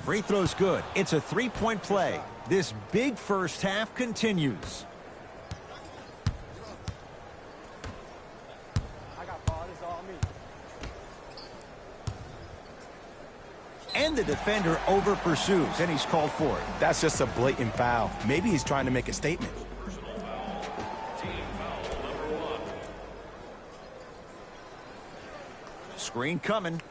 Free throw's good. It's a three-point play. This big first half continues. And the defender over pursues, and he's called for it. That's just a blatant foul. Maybe he's trying to make a statement. Screen coming.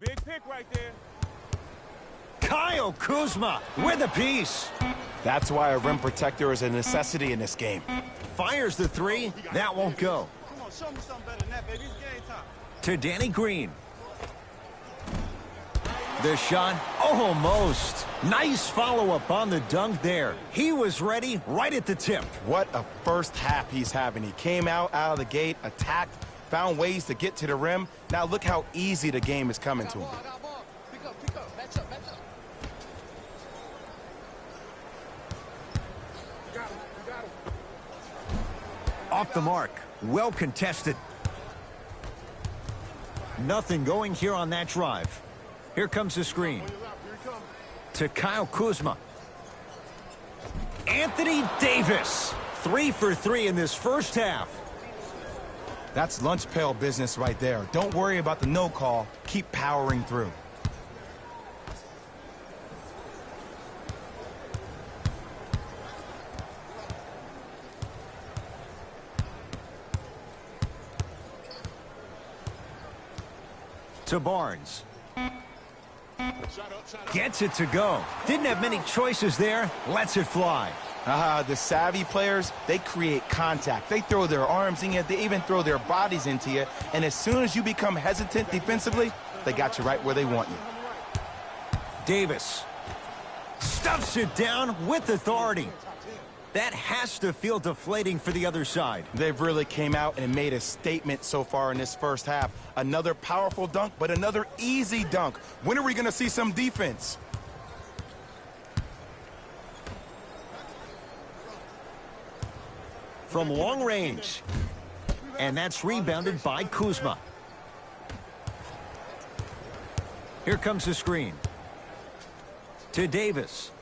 Big pick right there. Kyle Kuzma with a piece. That's why a rim protector is a necessity in this game. Fires the three. That won't go. Come on, show me something better than that, baby. It's game time. To Danny Green. The shot, almost. Nice follow-up on the dunk there. He was ready right at the tip. What a first half he's having. He came out of the gate, attacked, found ways to get to the rim. Now look how easy the game is coming to him. Pick up. Match up. You got him. Off the mark. Well contested. Nothing going here on that drive. Here comes the screen. To Kyle Kuzma. Anthony Davis. 3 for 3 in this first half. That's lunch pail business right there. Don't worry about the no call. Keep powering through. To Barnes. Gets it to go. Didn't have many choices there. Lets it fly. The savvy players, they create contact. They throw their arms in you. They even throw their bodies into you. And as soon as you become hesitant defensively, they got you right where they want you. Davis. Stuffs it down with authority. That has to feel deflating for the other side. They've really came out and made a statement so far in this first half. Another powerful dunk, but another easy dunk. When are we going to see some defense? From long range. And that's rebounded by Kuzma. Here comes the screen. To Davis.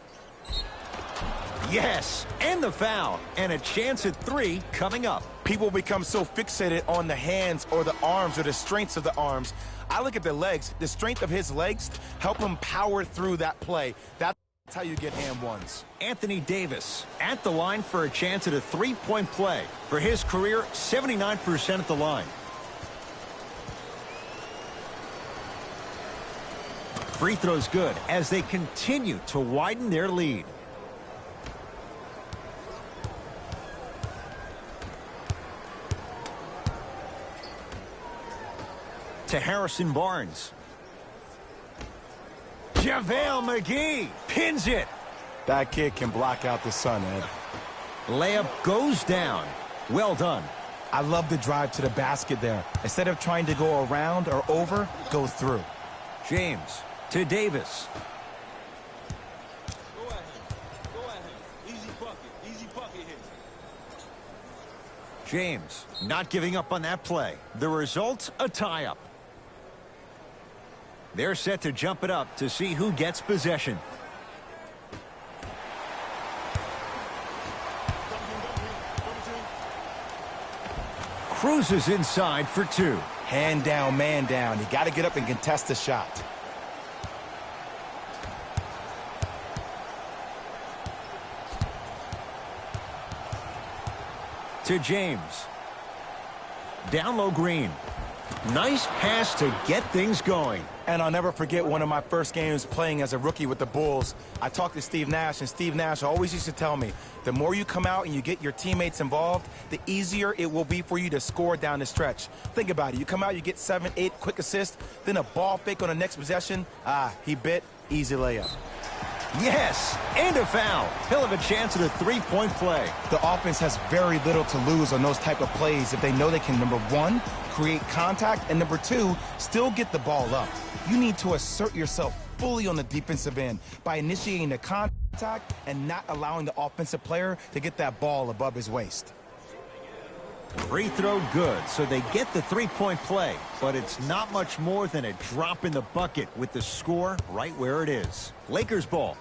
Yes, and the foul. And a chance at 3 coming up. People become so fixated on the hands or the arms or the strengths of the arms. I look at the legs. The strength of his legs help him power through that play. That's how you get and ones. Anthony Davis at the line for a chance at a three-point play. For his career, 79% at the line. Free throw's good as they continue to widen their lead. To Harrison Barnes. JaVale McGee pins it. That kid can block out the sun, Ed. Layup goes down. Well done. I love the drive to the basket there. Instead of trying to go around or over, go through. James to Davis. Go ahead. Easy bucket here. James not giving up on that play. The result, a tie-up. They're set to jump it up to see who gets possession. Cruises inside for 2. Hand down, man down. You got to get up and contest the shot. To James. Down low, Green. Nice pass to get things going. And I'll never forget one of my first games playing as a rookie with the Bulls. I talked to Steve Nash, and Steve Nash always used to tell me, the more you come out and you get your teammates involved, the easier it will be for you to score down the stretch. Think about it. You come out, you get 7, 8 quick assists, then a ball fake on the next possession. He bit, easy layup. Yes, and a foul. He'll have a chance at a three-point play. The offense has very little to lose on those type of plays if they know they can, number one, create contact, and number two, still get the ball up. You need to assert yourself fully on the defensive end by initiating the contact and not allowing the offensive player to get that ball above his waist. Free throw good, so they get the three-point play, but it's not much more than a drop in the bucket with the score right where it is. Lakers ball.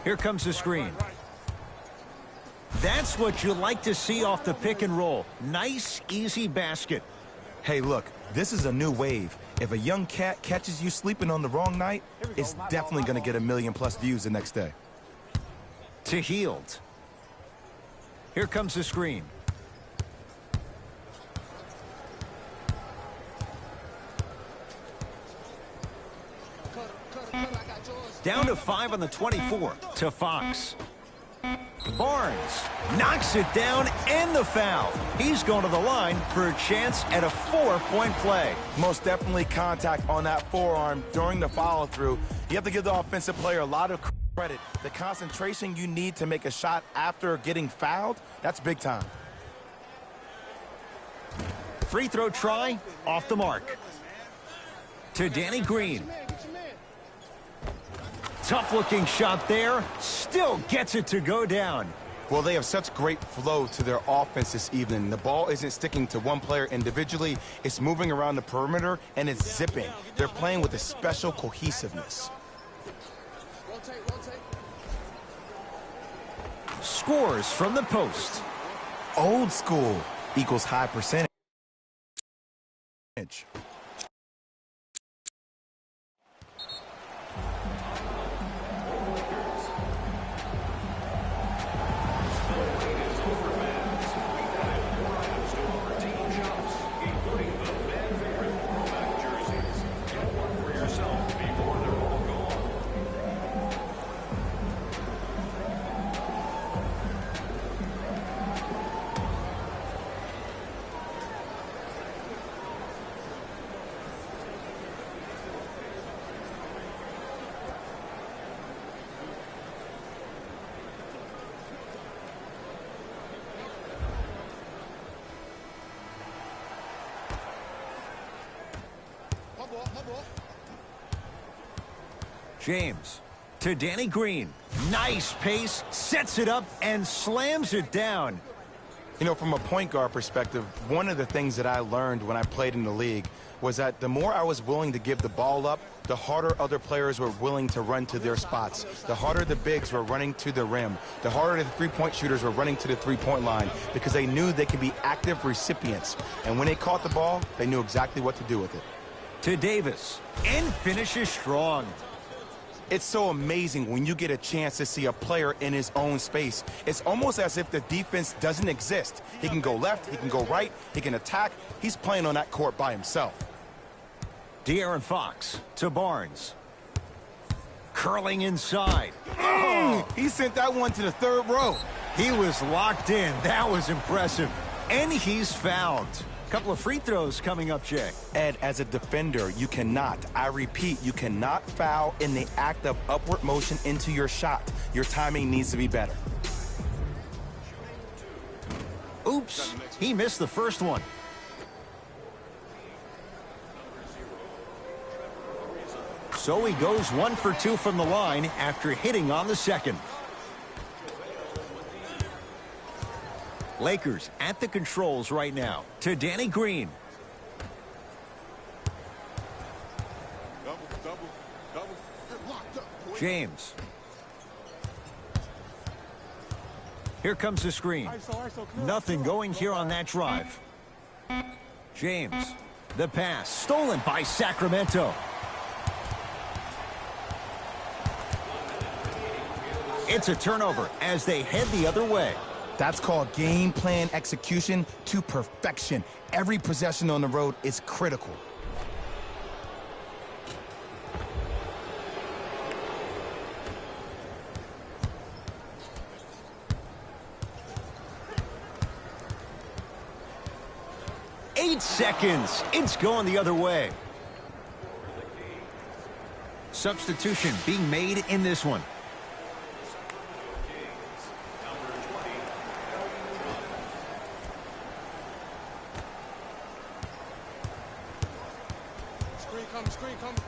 Here comes the screen. That's what you like to see off the pick and roll. Nice, easy basket. Hey, look, this is a new wave. If a young cat catches you sleeping on the wrong night, it's definitely going to get 1 million+ views the next day. To Hield. Here comes the screen. Down to 5 on the 24 to Fox. Barnes knocks it down and the foul. He's going to the line for a chance at a 4-point play. Most definitely contact on that forearm during the follow-through. You have to give the offensive player a lot of credit. The concentration you need to make a shot after getting fouled, that's big time. Free throw try, off the mark. To Danny Green. Tough-looking shot there. Still gets it to go down. Well, they have such great flow to their offense this evening. The ball isn't sticking to one player individually. It's moving around the perimeter, and it's zipping. They're playing with a special cohesiveness. Scores from the post. Old school equals high percentage. James to Danny Green. Nice pace, sets it up, and slams it down. You know, from a point guard perspective, one of the things that I learned when I played in the league was that the more I was willing to give the ball up, the harder other players were willing to run to their spots. The harder the bigs were running to the rim. The harder the three-point shooters were running to the three-point line because they knew they could be active recipients. And when they caught the ball, they knew exactly what to do with it. To Davis, and finishes strong. It's so amazing when you get a chance to see a player in his own space. It's almost as if the defense doesn't exist. He can go left, he can go right, he can attack. He's playing on that court by himself. De'Aaron Fox to Barnes. Curling inside. He sent that one to the third row. He was locked in. That was impressive. And he's fouled. Couple of free throws coming up, Jay. Ed, as a defender, you cannot, I repeat, you cannot foul in the act of upward motion into your shot. Your timing needs to be better. Oops, he missed the first one. So he goes 1 for 2 from the line after hitting on the second. Lakers at the controls right now. To Danny Green. James. Here comes the screen. Nothing going here on that drive. James. The pass stolen by Sacramento. It's a turnover as they head the other way. That's called game plan execution to perfection. Every possession on the road is critical. Eight seconds. It's going the other way. Substitution being made in this one. Screen coming.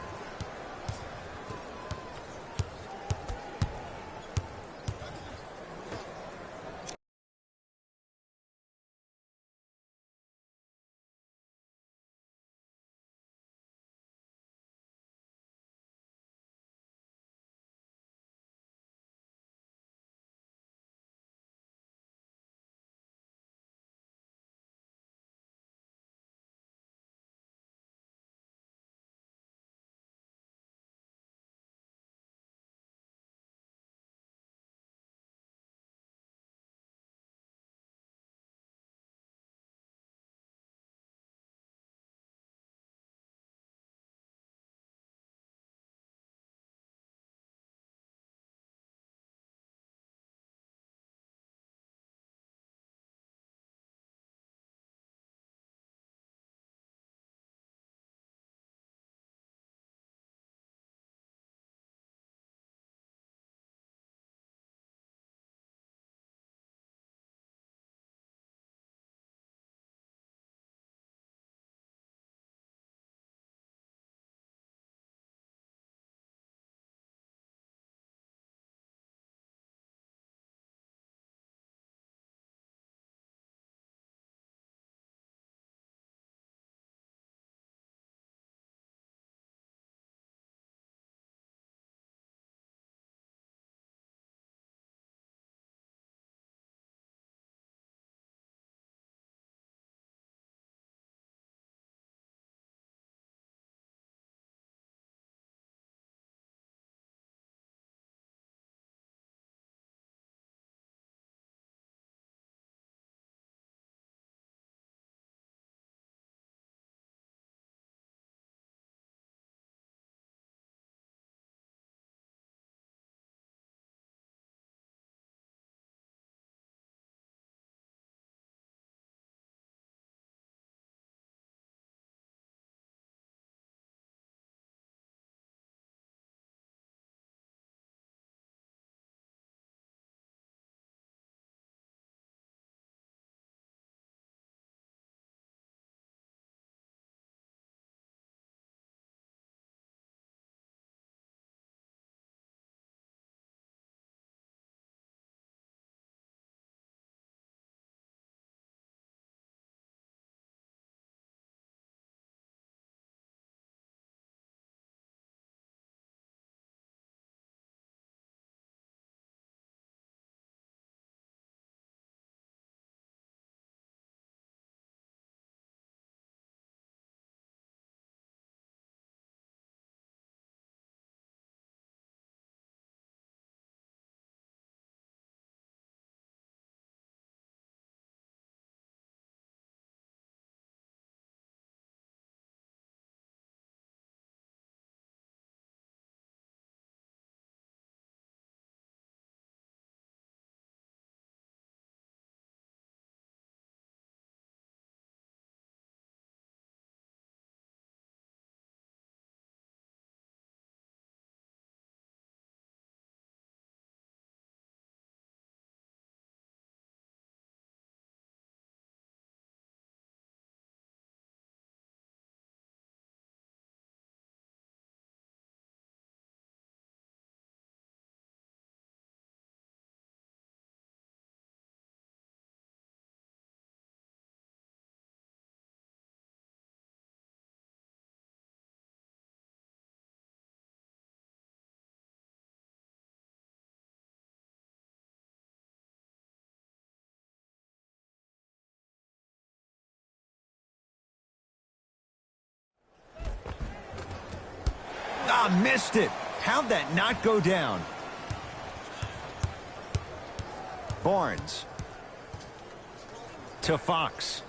Ah, missed it. How'd that not go down? Barnes. To Fox.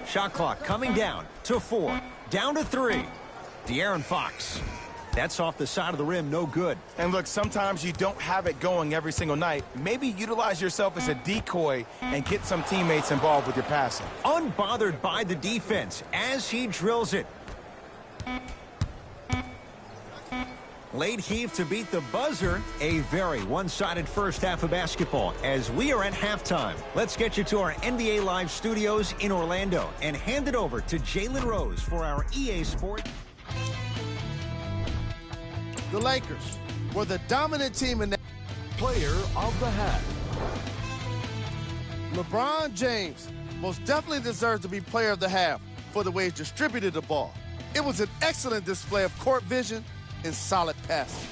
Shot clock coming down to 4. Down to 3. De'Aaron Fox. That's off the side of the rim, no good. And look, sometimes you don't have it going every single night. Maybe utilize yourself as a decoy and get some teammates involved with your passing. Unbothered by the defense as he drills it. Late heave to beat the buzzer. A very one-sided first half of basketball as we are at halftime. Let's get you to our NBA Live studios in Orlando and hand it over to Jalen Rose for our EA Sports. The Lakers were the dominant team in that. Player of the half. LeBron James most definitely deserves to be player of the half for the way he distributed the ball. It was an excellent display of court vision and solid passing.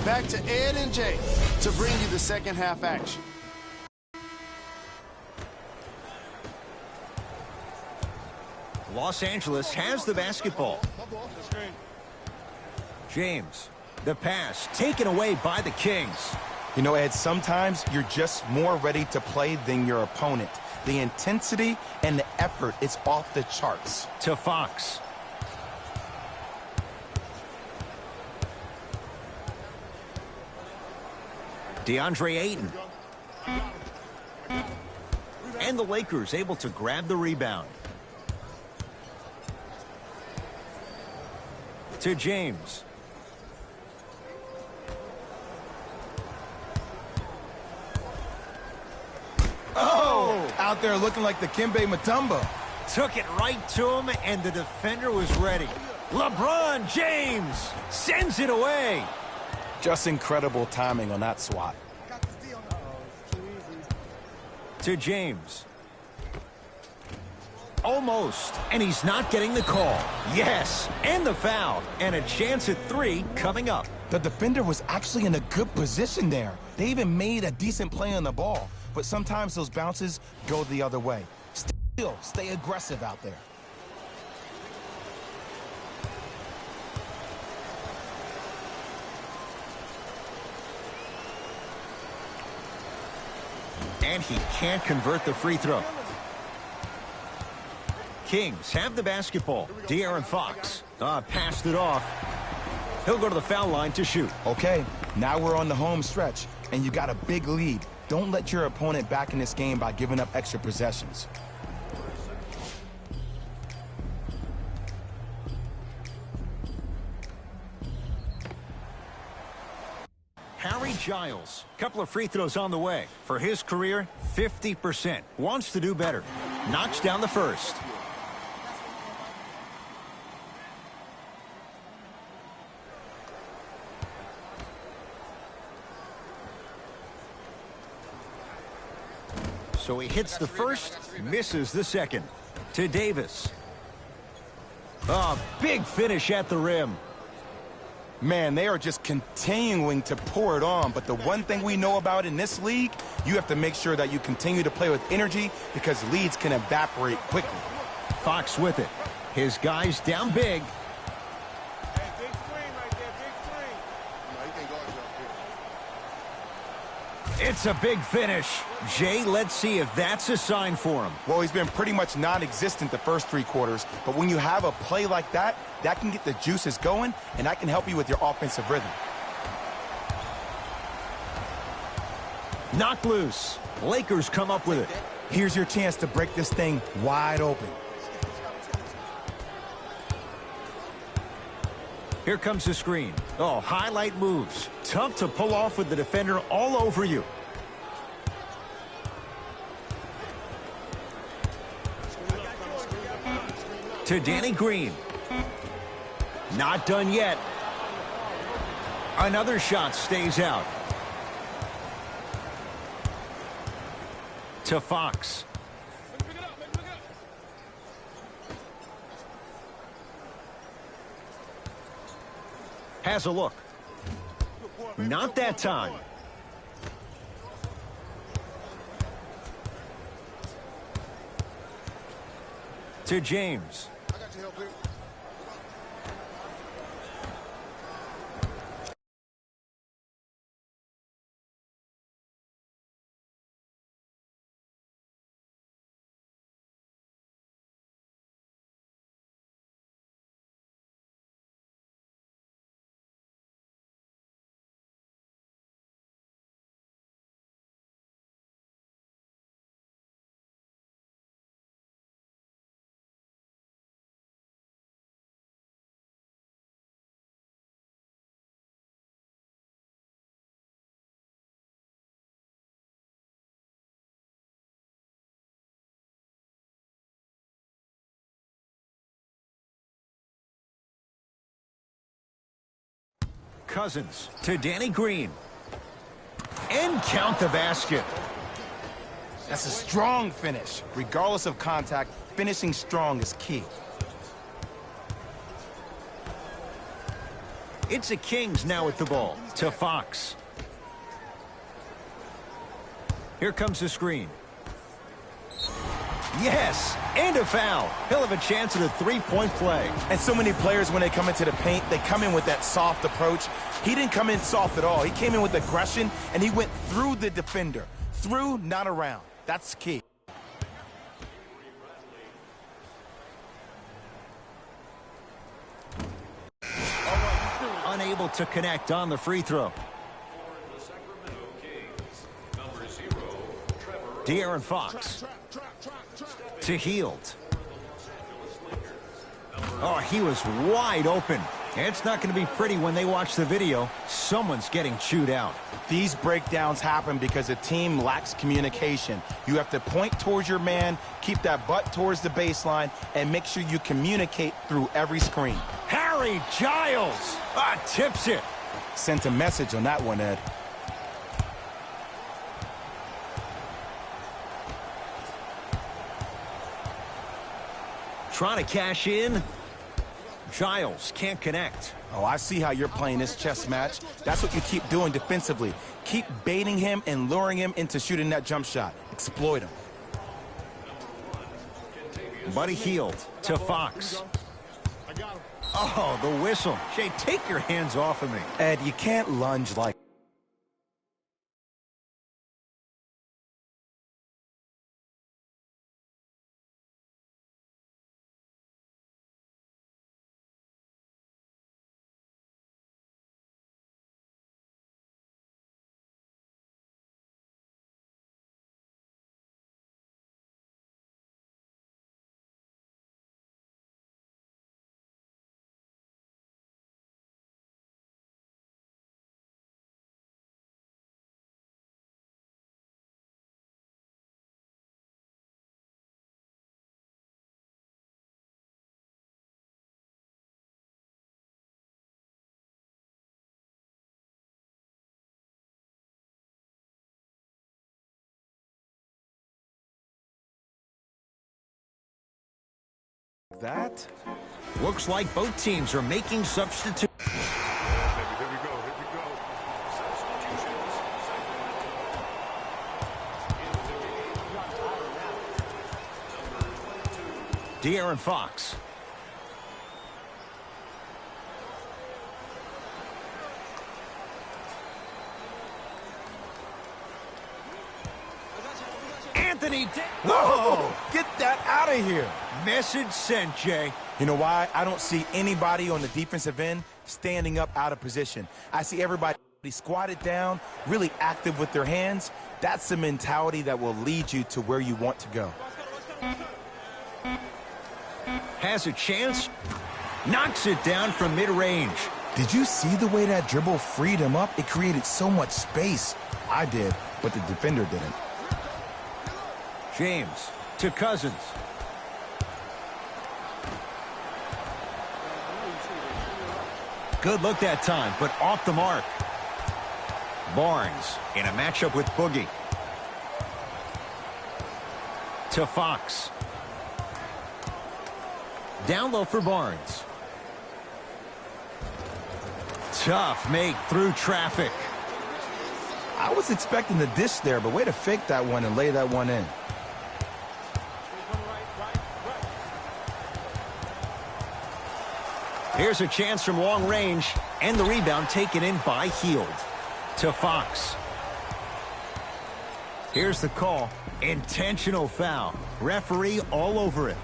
Back to Ed and Jay to bring you the second half action. Los Angeles has the basketball. James, the pass taken away by the Kings. You know, Ed, sometimes you're just more ready to play than your opponent. The intensity and the effort is off the charts. To Fox. DeAndre Ayton. And the Lakers able to grab the rebound. To James. Oh! Out there looking like the Kimbe Mutombo. Took it right to him, and the defender was ready. LeBron James sends it away. Just incredible timing on that swat. To James. Almost, and he's not getting the call. Yes, and the foul, and a chance at 3 coming up. The defender was actually in a good position there. They even made a decent play on the ball, but sometimes those bounces go the other way. Still, stay aggressive out there. And he can't convert the free throw. Kings have the basketball. De'Aaron Fox passed it off. He'll go to the foul line to shoot. Okay, now we're on the home stretch, and you got a big lead. Don't let your opponent back in this game by giving up extra possessions. Harry Giles, couple of free throws on the way. For his career, 50%. Wants to do better. Knocks down the first. So he hits the first, misses the second. To Davis. Oh, big finish at the rim. Man, they are just continuing to pour it on. But the one thing we know about in this league, you have to make sure that you continue to play with energy because leads can evaporate quickly. Fox with it. His guys down big. Hey, big screen right there, big screen. No, he can't guard you up here. It's a big finish. Jay, let's see if that's a sign for him. Well, he's been pretty much non-existent the first 3 quarters, but when you have a play like that, that can get the juices going, and that can help you with your offensive rhythm. Knocked loose. Lakers come up with it. Here's your chance to break this thing wide open. Here comes the screen. Oh, highlight moves. Tough to pull off with the defender all over you. To Danny Green. Not done yet. Another shot stays out. To Fox. Has a look. Not that time. to James. Cousins to Danny Green. And count the basket. That's a strong finish. Regardless of contact, finishing strong is key. It's the Kings now with the ball to Fox. Here comes the screen. Yes, and a foul. He'll have a chance at a three-point play. And so many players, when they come into the paint, they come in with that soft approach. He didn't come in soft at all. He came in with aggression, and he went through the defender. Through, not around. That's key. Unable to connect on the free throw. De'Aaron Fox to Hield. Oh, he was wide open. It's not going to be pretty when they watch the video. Someone's getting chewed out. These breakdowns happen because a team lacks communication. You have to point towards your man, keep that butt towards the baseline, and make sure you communicate through every screen. Harry Giles tips it. Sent a message on that one, Ed. Trying to cash in. Giles can't connect. Oh, I see how you're playing this chess match. That's what you keep doing defensively. Keep baiting him and luring him into shooting that jump shot. Exploit him. Buddy Hield to Fox. Oh, the whistle. Jay, take your hands off of me. Ed, you can't lunge like that. Looks like both teams are making substitutions. De'Aaron Fox. Anthony. Whoa! Get that out of here. Message sent, Jay. You know why? I don't see anybody on the defensive end standing up out of position. I see everybody squatted down, really active with their hands. That's the mentality that will lead you to where you want to go. Has a chance. Knocks it down from mid-range. Did you see the way that dribble freed him up? It created so much space. I did, but the defender didn't. James to Cousins. Good look that time, but off the mark. Barnes in a matchup with Boogie. To Fox. Down low for Barnes. Tough make through traffic. I was expecting the dish there, but way to fake that one and lay that one in. Here's a chance from long range, and the rebound taken in by Hield. To Fox. Here's the call. Intentional foul. Referee all over it.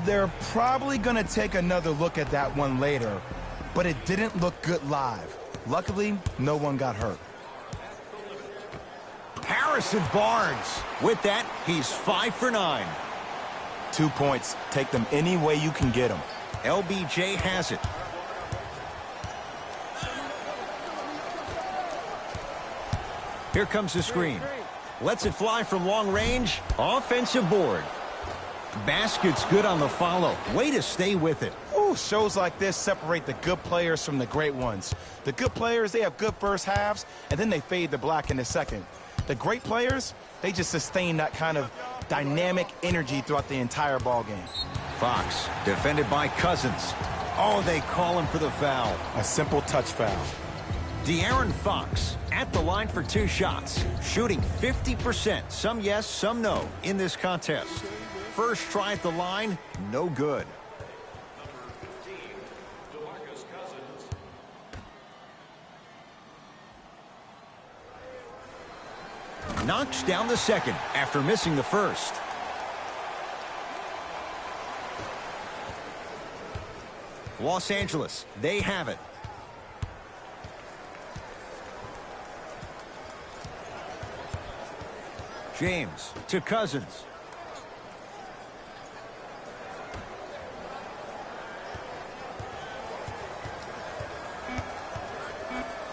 They're probably going to take another look at that one later, but it didn't look good live. Luckily, no one got hurt. Harrison Barnes. With that, he's 5 for 9. 2 points. Take them any way you can get them. LBJ has it. Here comes the screen. Lets it fly from long range. Offensive board. Basket's good on the follow. Way to stay with it. Ooh, shows like this separate the good players from the great ones. The good players, they have good first halves, and then they fade to black in the second. The great players, they just sustain that kind of dynamic energy throughout the entire ball game. Fox, defended by Cousins. Oh, they call him for the foul. A simple touch foul. De'Aaron Fox at the line for 2 shots, shooting 50%. Some yes, some no in this contest. First try at the line, no good. Knocks down the second after missing the first. Los Angeles, they have it. James to Cousins.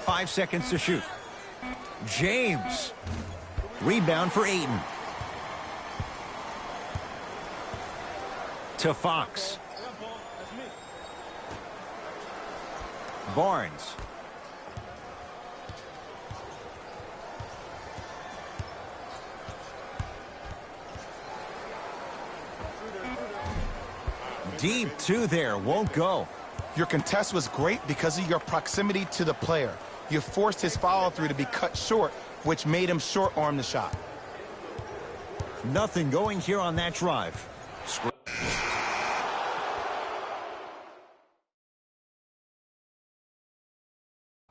Five seconds to shoot. James. Rebound for Ayton. To Fox. Barnes. Deep two there, won't go. Your contest was great because of your proximity to the player. You forced his follow-through to be cut short, which made him short-arm the shot. Nothing going here on that drive.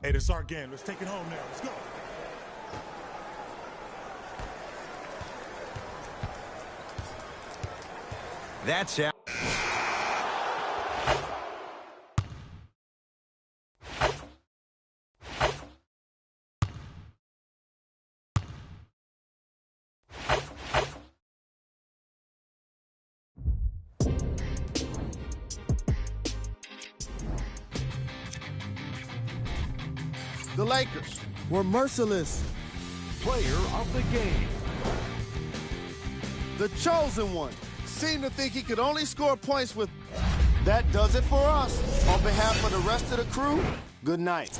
Hey, this is our game. Let's take it home now. Let's go. That's out. The Lakers were merciless. Player of the game. The chosen one seemed to think he could only score points with. That does it for us. On behalf of the rest of the crew, good night.